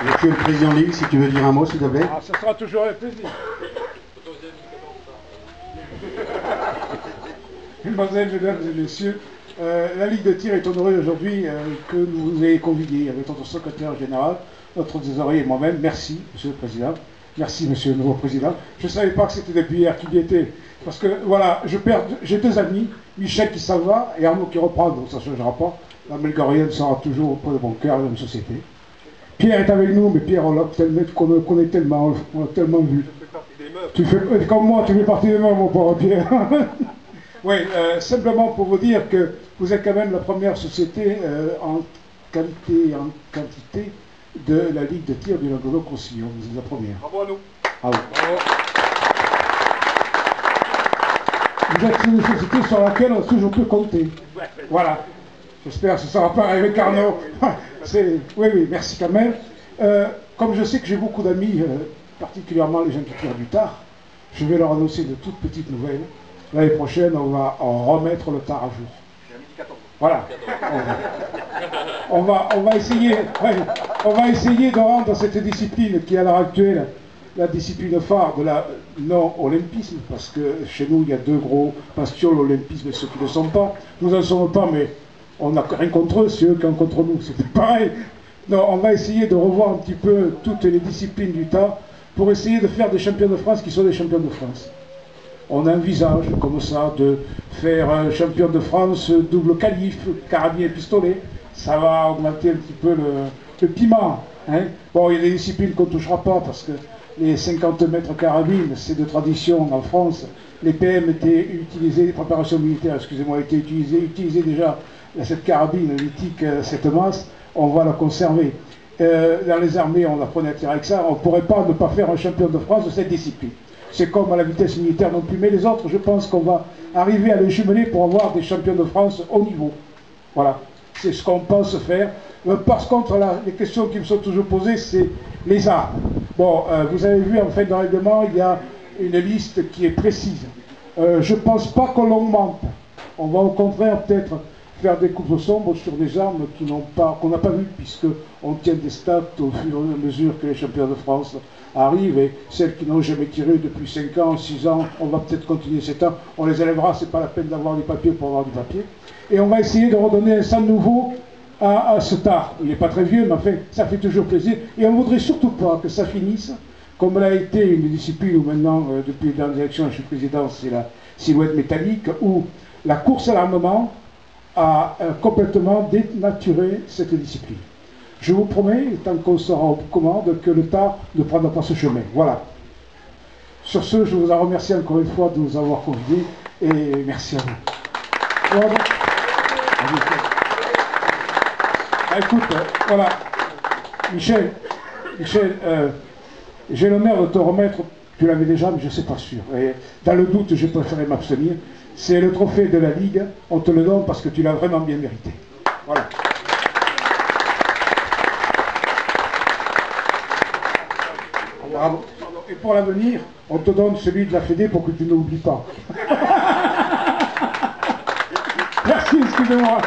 Monsieur le Président Ligue, si tu veux dire un mot, s'il te plaît. Ah, ça sera toujours avec plaisir. Mesdemoiselles, mesdames et messieurs, la Ligue de tir est honorée aujourd'hui que nous vous ayez conviés avec notre secrétaire général, notre trésorier et moi-même. Merci, Monsieur le Président. Merci, Monsieur le nouveau Président. Je ne savais pas que c'était depuis hier qu'il y était. Parce que, voilà, j'ai deux amis, Michel qui s'en va et Arnaud qui reprend, donc ça ne changera pas. La Melgorienne sera toujours auprès de mon cœur, de la société. Pierre est avec nous, mais Pierre, on le connaît tellement, on l'a tellement vu. Tu fais comme moi, tu fais partie des meubles, mon pauvre Pierre. Oui, simplement pour vous dire que vous êtes quand même la première société en qualité et en quantité de la Ligue de tir du Languedoc-Roussillon. Vous êtes la première. Bravo à nous. Bravo. Vous êtes une société sur laquelle on a toujours pu compter. Voilà. J'espère que ce ne sera pas avec Arnaud. Oui, merci quand même. Comme je sais que j'ai beaucoup d'amis, particulièrement les gens qui tirent du tard, je vais leur annoncer de toutes petites nouvelles. L'année prochaine, on va en remettre le tard à jour. Voilà. On va essayer de rendre cette discipline qui est à l'heure actuelle la discipline phare de la non-olympisme, parce que chez nous, il y a deux gros bastions, l'olympisme et ceux qui ne le sont pas. Nous n'en sommes pas, mais on n'a rien contre eux, c'est eux qui ont contre nous, c'est pareil. Non, on va essayer de revoir un petit peu toutes les disciplines du tas pour essayer de faire des champions de France qui sont des champions de France. On envisage comme ça de faire un champion de France double qualif, carabine et pistolet. Ça va augmenter un petit peu le piment. Hein. Bon, il y a des disciplines qu'on ne touchera pas parce que les 50 mètres carabine, c'est de tradition en France. Les PM étaient utilisés, les préparations militaires, excusez-moi, étaient utilisées déjà cette carabine lithique, cette masse, on va la conserver. Dans les armées, on apprenait à tirer avec ça, on ne pourrait pas ne pas faire un champion de France de cette discipline. C'est comme à la vitesse militaire non plus, mais les autres, je pense qu'on va arriver à les jumeler pour avoir des champions de France au niveau. Voilà, c'est ce qu'on pense faire. Par contre, là, les questions qui me sont toujours posées, c'est les armes. Bon, vous avez vu, en fait, dans le règlement, il y a une liste qui est précise. Je ne pense pas qu'on l'augmente. On va au contraire peut-être faire des coupes sombres sur des armes qu'on n'a pas vues, puisqu'on tient des stats au fur et à mesure que les champions de France arrivent, et celles qui n'ont jamais tiré depuis 5 ans, 6 ans, on va peut-être continuer 7 ans, on les élèvera, c'est pas la peine d'avoir du papier pour avoir du papier. Et on va essayer de redonner un sang nouveau à ce tard. Il n'est pas très vieux, mais enfin, ça fait toujours plaisir. Et on ne voudrait surtout pas que ça finisse, comme l'a été une discipline où maintenant, depuis la dernière élection, je suis président, c'est la silhouette métallique, où la course à l'armement a complètement dénaturé cette discipline. Je vous promets, tant qu'on sera aux commandes, que le tard ne prendra pas ce chemin. Voilà. Sur ce, je vous en remercie encore une fois de nous avoir conviés et merci à vous. Voilà. Écoute, voilà. Michel, j'ai l'honneur de te remettre, tu l'avais déjà, mais je ne sais pas sûr. Et dans le doute, j'ai préféré m'abstenir. C'est le trophée de la Ligue, on te le donne parce que tu l'as vraiment bien mérité. Voilà. Bravo. Et pour l'avenir, on te donne celui de la Fédé pour que tu n'oublies pas. Merci, excusez-moi.